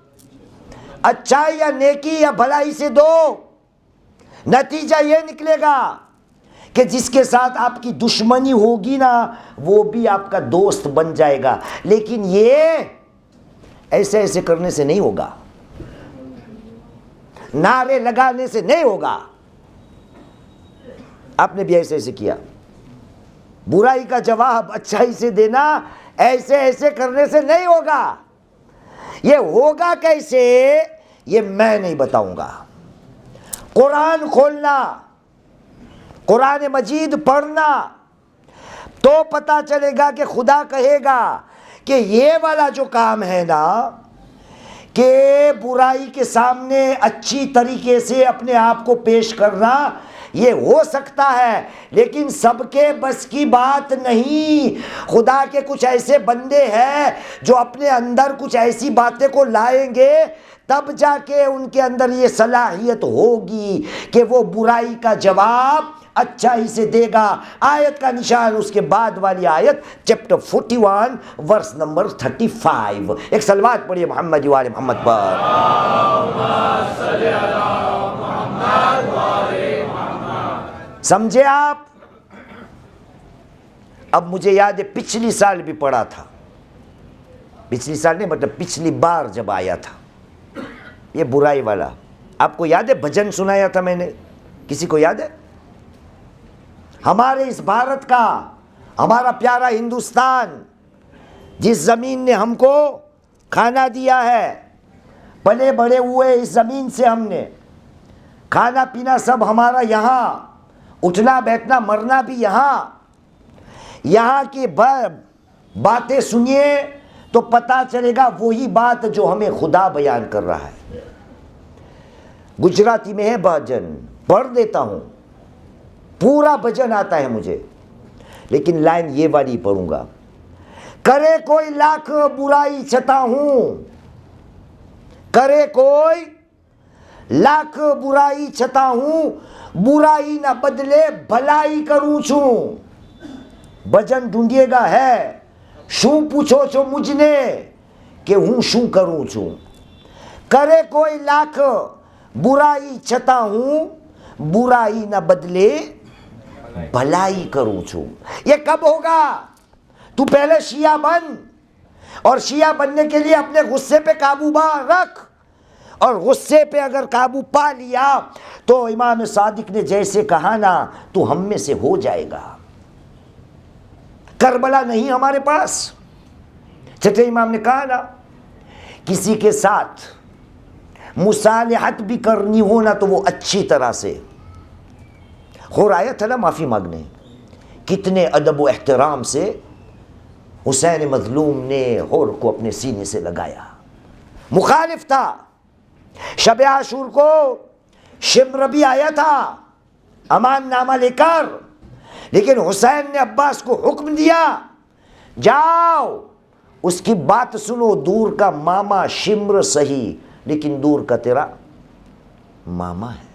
اچھائی یا نیکی یا بھلائی سے دو۔ نتیجہ یہ نکلے گا کہ جس کے ساتھ آپ کی دشمنی ہوگی نا وہ بھی آپ کا دوست بن جائے گا، لیکن یہ ایسے کرنے سے نہیں ہوگا، نعرے لگانے سے نہیں ہوگا۔ آپ نے بھی ایسے کیا، برائی کا جواب اچھائی سے دینا ایسے کرنے سے نہیں ہوگا۔ یہ ہوگا کیسے یہ میں نہیں بتاؤں گا۔ قرآن کھولنا، قرآن مجید پڑھنا تو پتہ چلے گا کہ خدا کہے گا کہ یہ والا جو کام ہے نا کہ برائی کے سامنے اچھی طریقے سے اپنے آپ کو پیش کرنا، یہ ہو سکتا ہے لیکن سب کے بس کی بات نہیں۔ خدا کے کچھ ایسے بندے ہیں جو اپنے اندر کچھ ایسی باتیں کو لائیں گے، تب جا کے ان کے اندر یہ صلاحیت ہوگی کہ وہ برائی کا جواب اچھائی سے دے گا۔ آیت کا نشان اس کے بعد والی آیت چیپٹر 41 ورس نمبر 35۔ ایک صلوات پڑھیے محمد وآل محمد پر۔ سمجھے آپ؟ اب مجھے یاد ہے پچھلی سال بھی پڑھا تھا، پچھلی سال نہیں مطلب پچھلی بار جب آیا تھا یہ برائی والا، آپ کو یاد ہے بھجن سنایا تھا میں نے، کسی کو یاد ہے؟ ہمارے اس بھارت کا، ہمارا پیارا ہندوستان، جس زمین نے ہم کو کھانا دیا ہے، پلے بڑے ہوئے اس زمین سے، ہم نے کھانا پینا سب ہمارا یہاں، اٹھنا بیٹھنا مرنا بھی یہاں، یہاں کی باتیں سنیے تو پتا چلے گا وہی بات جو ہمیں خدا بیان کر رہا ہے. گجراتی میں ہے بھجن، پڑھ دیتا ہوں، پورا بھجن آتا ہے مجھے، لیکن لائن یہ والی پڑھوں گا. کرے کوئی لاکھ برائی چھتا ہوں، کرے کوئی لاکھ برائی چھتا ہوں، برائی نہ بدلے بھلائی کروں چھوں. بھجن ڈھونڈیے گا ہے شوں پوچھو چھو مجھ نے کہ ہوں شوں کروں چھوں. کرے کوئی لاکھ برائی چھتا ہوں، برائی نہ بدلے بھلائی کروں چھوں. یہ کب ہوگا؟ تو پہلے شیعہ بن، اور شیعہ بننے کے لیے اپنے غصے پہ قابو رکھ، اور غصے پہ اگر قابو پا لیا تو امام صادق نے جیسے کہا نا تو ہم میں سے ہو جائے گا. کربلا نہیں ہمارے پاس. چھٹے امام نے کہا نا کسی کے ساتھ مصالحت بھی کرنی ہو نا تو وہ اچھی طرح سے. خور آیا تھا نا معافی مانگنے، کتنے ادب و احترام سے حسین مظلوم نے خور کو اپنے سینے سے لگایا. مخالف تھا. شب عاشور کو شمر بھی آیا تھا امان نامہ لے کر، لیکن حسین نے عباس کو حکم دیا جاؤ اس کی بات سنو. دور کا ماما شمر صحیح لیکن دور کا تیرا ماما ہے.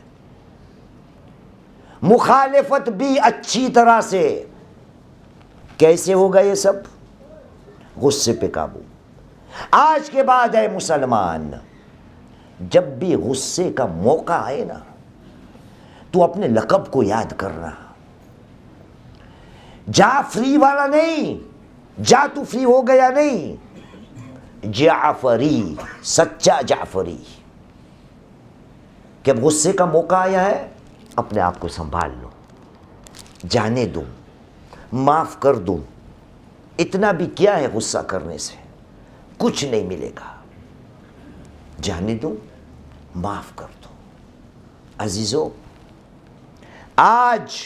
مخالفت بھی اچھی طرح سے. کیسے ہوگا یہ سب؟ غصے پہ قابو. آج کے بعد اے مسلمان، جب بھی غصے کا موقع آئے نا تو اپنے لقب کو یاد کرنا. جعفری والا نہیں، جا تو فری ہو گیا نہیں، جعفری، سچا جعفری. کہ اب غصے کا موقع آیا ہے اپنے آپ کو سنبھال لو، جانے دو، معاف کر دو. اتنا بھی کیا ہے غصہ کرنے سے؟ کچھ نہیں ملے گا. جانے دو، معاف کر دو. عزیزو، آج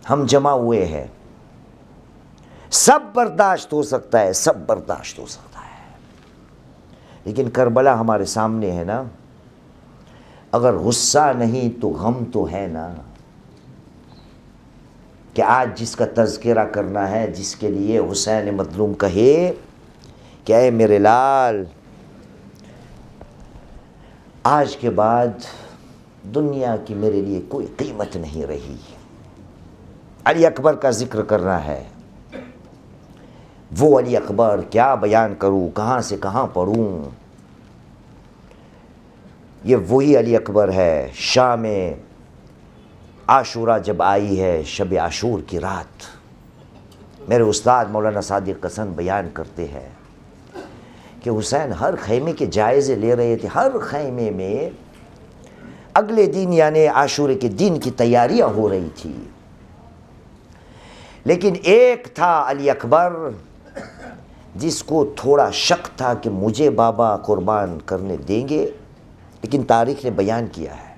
ہم جمع ہوئے ہیں، سب برداشت ہو سکتا ہے، سب برداشت ہو سکتا ہے، لیکن کربلا ہمارے سامنے ہے نا. اگر غصہ نہیں تو غم تو ہے نا. کہ آج جس کا تذکرہ کرنا ہے، جس کے لیے حسین مظلوم کہے کہ اے میرے لال، آج کے بعد دنیا کی میرے لیے کوئی قیمت نہیں رہی. علی اکبر کا ذکر کرنا ہے. وہ علی اکبر کیا بیان کروں، کہاں سے کہاں پڑھوں. یہ وہی علی اکبر ہے. شام عاشورہ جب آئی ہے، شب عاشور کی رات، میرے استاد مولانا صادق حسن بیان کرتے ہیں کہ حسین ہر خیمے کے جائزے لے رہے تھے. ہر خیمے میں اگلے دن یعنی عاشورے کے دن کی تیاریاں ہو رہی تھی، لیکن ایک تھا علی اکبر جس کو تھوڑا شک تھا کہ مجھے بابا قربان کرنے دیں گے. لیکن تاریخ نے بیان کیا ہے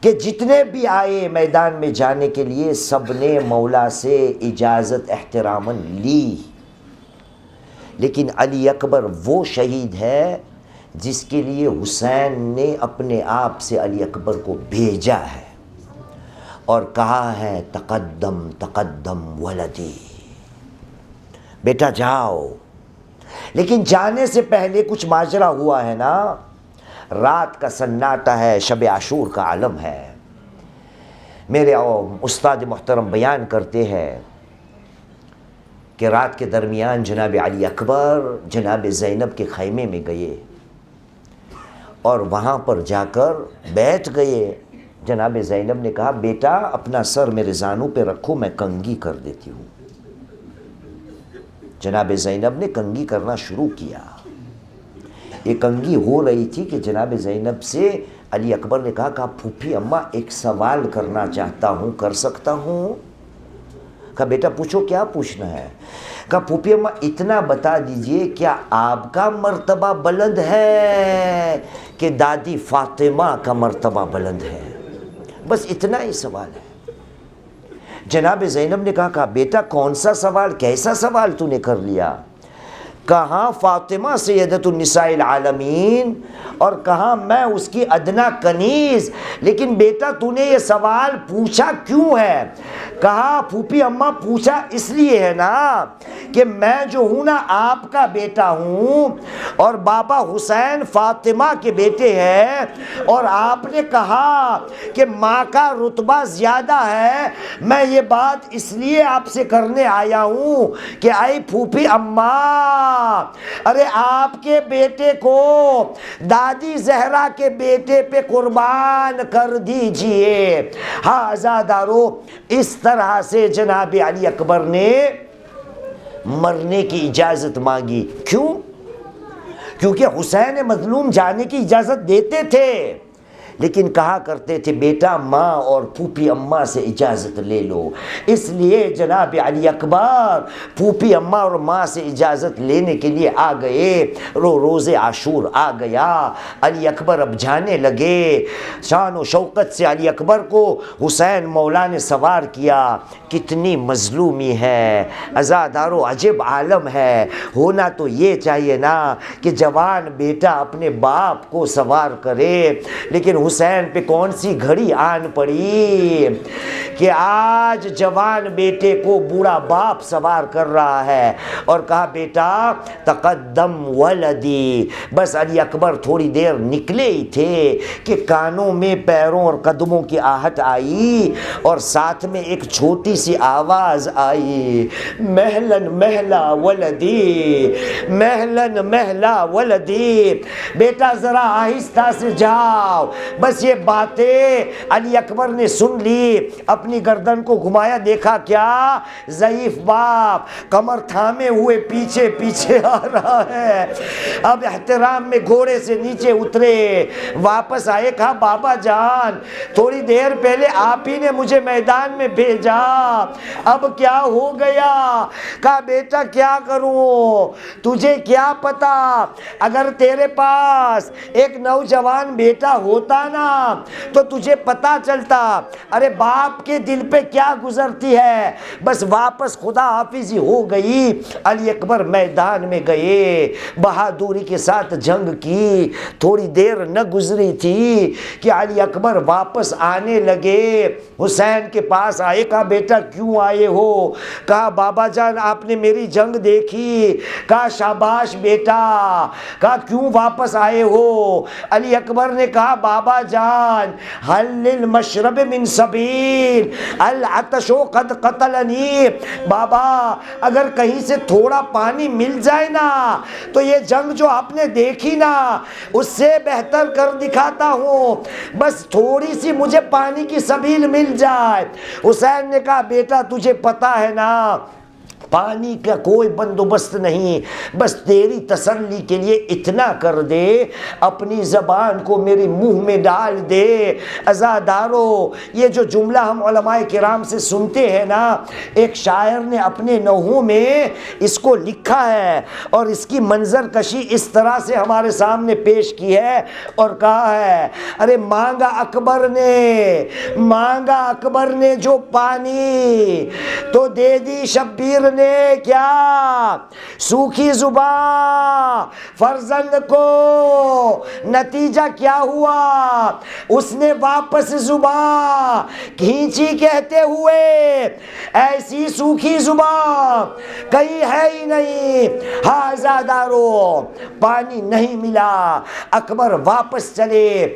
کہ جتنے بھی آئے میدان میں جانے کے لیے سب نے مولا سے اجازت احتراماً لی، لیکن علی اکبر وہ شہید ہے جس کے لیے حسین نے اپنے آپ سے علی اکبر کو بھیجا ہے اور کہا ہے تقدم تقدم ولدی، بیٹا جاؤ. لیکن جانے سے پہلے کچھ ماجرا ہوا ہے نا. رات کا سناٹا ہے، شب عاشور کا عالم ہے. میرے استاد محترم بیان کرتے ہیں کہ رات کے درمیان جناب علی اکبر جناب زینب کے خیمے میں گئے اور وہاں پر جا کر بیٹھ گئے. جناب زینب نے کہا بیٹا اپنا سر میرے زانوں پہ رکھو، میں کنگھی کر دیتی ہوں. جناب زینب نے کنگھی کرنا شروع کیا. یہ کنگھی ہو رہی تھی کہ جناب زینب سے علی اکبر نے کہا کہ پھوپھی اماں ایک سوال کرنا چاہتا ہوں، کر سکتا ہوں؟ کہا بیٹا پوچھو، کیا پوچھنا ہے؟ کہا پھوپھی اماں اتنا بتا دیجئے کیا آپ کا مرتبہ بلند ہے کہ دادی فاطمہ کا مرتبہ بلند ہے؟ بس اتنا ہی سوال ہے. جناب زینب نے کہا بیٹا کون سا سوال، کیسا سوال تو نے کر لیا؟ کہاں فاطمہ سیدۃ النساء العالمین اور کہاں میں اس کی ادنا کنیز، لیکن بیٹا تو نے یہ سوال پوچھا کیوں ہے؟ کہا پھوپھی اماں پوچھا اس لیے ہے نا کہ میں جو ہوں نا آپ کا بیٹا ہوں اور بابا حسین فاطمہ کے بیٹے ہیں، اور آپ نے کہا کہ ماں کا رتبہ زیادہ ہے، میں یہ بات اس لیے آپ سے کرنے آیا ہوں کہ آئی پھوپھی اماں، ارے آپ کے بیٹے کو دادی زہرا کے بیٹے پہ قربان کر دیجئے۔ ہاں عزادارو، اس طرح سے جناب علی اکبر نے مرنے کی اجازت مانگی۔ کیوں؟ کیونکہ حسین مظلوم جانے کی اجازت دیتے تھے، لیکن کہا کرتے تھے بیٹا ماں اور پھوپھی اماں سے اجازت لے لو۔ اس لیے جناب علی اکبر پھوپھی اماں اور ماں سے اجازت لینے کے لیے آ گئے۔ روز عاشور آ گیا، علی اکبر اب جانے لگے۔ شان و شوکت سے علی اکبر کو حسین مولا نے سوار کیا۔ کتنی مظلومی ہے عزادارو، عجب عالم ہے۔ ہونا تو یہ چاہیے نا کہ جوان بیٹا اپنے باپ کو سوار کرے، لیکن حسین پہ کون سی گھڑی آن پڑی کہ آج جوان بیٹے کو بوڑھا باپ سوار کر رہا ہے، اور کہا بیٹا تقدم ولدی۔ بس علی اکبر تھوڑی دیر نکلے ہی تھے کہ کانوں میں پیروں اور قدموں کی آہٹ آئی، اور ساتھ میں ایک چھوٹی سی آواز آئی، مہلن مہلا ولدی، مہلن مہلا ولدی، بیٹا ذرا آہستہ سے جاؤ۔ بس یہ باتیں علی اکبر نے سن لی، اپنی گردن کو گھمایا، دیکھا کیا ضعیف باپ کمر تھامے ہوئے پیچھے پیچھے آ رہا ہے۔ اب احترام میں گھوڑے سے نیچے اترے، واپس آئے، کہا بابا جان تھوڑی دیر پہلے آپ ہی نے مجھے میدان میں بھیجا، اب کیا ہو گیا؟ کہا بیٹا کیا کروں، تجھے کیا پتا، اگر تیرے پاس ایک نوجوان بیٹا ہوتا نا تو تجھے پتا چلتا ارے باپ کے دل پہ کیا گزرتی ہے۔ بس واپس خدا حافظی ہو گئی۔ علی اکبر میدان میں گئے، بہادری کے ساتھ جنگ کی۔ تھوڑی دیر نہ گزری تھی کہ علی اکبر واپس آنے لگے، حسین کے پاس آئے، کہا بیٹا کیوں آئے ہو؟ کہا بابا جان آپ نے میری جنگ دیکھی۔ کہا شاباش بیٹا، کہا کیوں واپس آئے ہو؟ علی اکبر نے کہا بابا جان حل للمشرب من سبیل العطش قد قتلنی، بابا اگر کہیں سے تھوڑا پانی مل جائے نا تو یہ جنگ جو آپ نے دیکھی نا اس سے بہتر کر دکھاتا ہوں، بس تھوڑی سی مجھے پانی کی سبیل مل جائے۔ حسین نے کہا بیٹا تجھے پتا ہے نا پانی کا کوئی بندوبست نہیں، بس تیری تسلی کے لیے اتنا کر دے، اپنی زبان کو میرے منہ میں ڈال دے۔ عزادارو یہ جو جملہ ہم علماء کرام سے سنتے ہیں نا، ایک شاعر نے اپنے نوحوں میں اس کو لکھا ہے اور اس کی منظر کشی اس طرح سے ہمارے سامنے پیش کی ہے اور کہا ہے ارے مانگا اکبر نے جو پانی تو دے دی شبیر نے کیا، سوکھی زباں فرزند کو نتیجہ کیا ہوا، اس نے واپس زباں کھینچی کہتے ہوئے ایسی سوکھی زباں کہیں ہے ہی نہیں۔ ہاں عزادارو پانی نہیں ملا، اکبر واپس چلے۔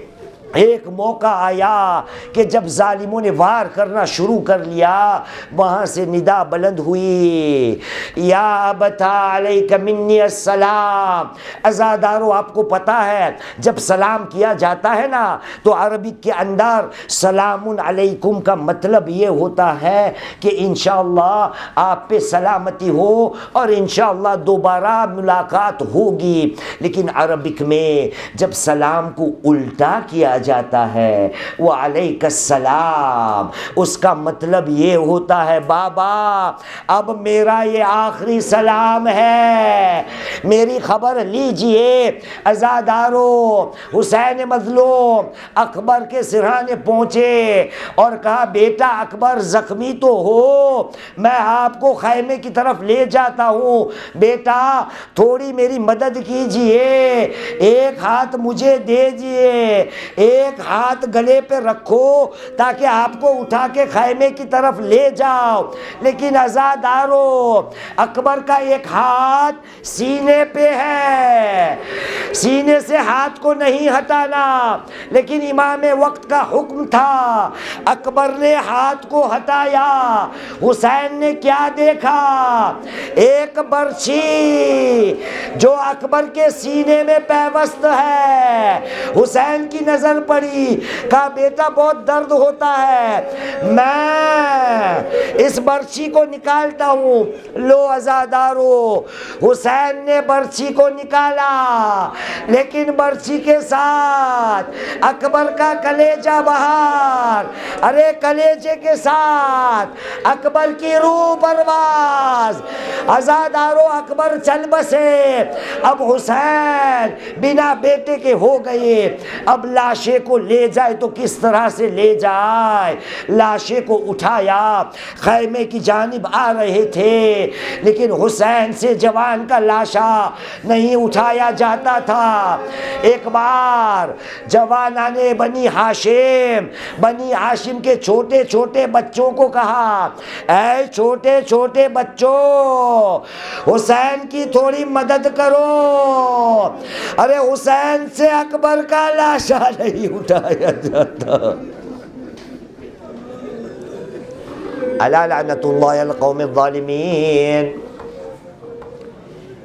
ایک موقع آیا کہ جب ظالموں نے وار کرنا شروع کر لیا، وہاں سے ندا بلند ہوئی، یا ابتا علیک منی السلام۔ عزادارو آپ کو پتا ہے جب سلام کیا جاتا ہے نا تو عربی کے اندر سلام علیکم کا مطلب یہ ہوتا ہے کہ انشاءاللہ آپ پہ سلامتی ہو اور انشاءاللہ دوبارہ ملاقات ہوگی، لیکن عربک میں جب سلام کو الٹا کیا جاتا ہے وعلیک السلام، اس کا مطلب یہ ہوتا ہے بابا اب میرا یہ آخری سلام ہے، میری خبر لیجئے۔ عزادارو، حسین مظلوم اکبر کے سرہانے پہنچے اور کہا بیٹا اکبر زخمی تو ہو، میں آپ کو خیمے کی طرف لے جاتا ہوں، بیٹا تھوڑی میری مدد کیجئے، ایک ہاتھ مجھے دیجئے، ایک ہاتھ گلے پہ رکھو تاکہ آپ کو اٹھا کے خیمے کی طرف لے جاؤ۔ لیکن عزادارو، اکبر کا ایک ہاتھ سینے پہ ہے، سینے سے ہاتھ کو نہیں ہٹانا، لیکن امام وقت کا حکم تھا۔ اکبر نے ہاتھ کو ہٹایا، حسین نے کیا دیکھا؟ ایک برچھی جو اکبر کے سینے میں پیوست ہے۔ حسین کی نظر پڑی، کہا بیٹا بہت درد ہوتا ہے، میں اس برچھی کو نکالتا ہوں۔ لو عزادارو، حسین نے برچھی کو نکالا، لیکن برچھی کے ساتھ اکبر کا کلیجہ باہر، ارے کلیجے کے ساتھ اکبر کی روح پرواز۔ عزادارو، اکبر چل بسے، اب حسین بنا بیٹے کے ہو گئے، اب لاشے کو لے جائے تو کس طرح سے لے جائے؟ لاشے کو اٹھایا، خیمے کی جانب آ رہے تھے، لیکن حسین سے جوان کا لاشا نہیں اٹھایا جاتا تھا۔ ایک بار جوانان بنی ہاشم کے چھوٹے چھوٹے بچوں کو کہا، اے چھوٹے چھوٹے بچوں، حسین کی تھوڑی مدد کرو۔ ارے حسین سے اکبر کا لاشا نہیں اٹھایا جاتا۔ الا لعنت اللہ علی القوم الظالمین۔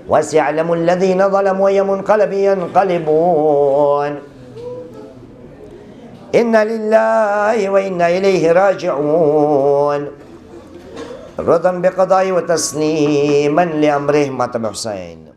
وسيعلم الذين ظلموا أي منقلب ينقلبون إنا لله وإنا إليه راجعون رضا بقضاء وتسليما لأمره ماتم حسين۔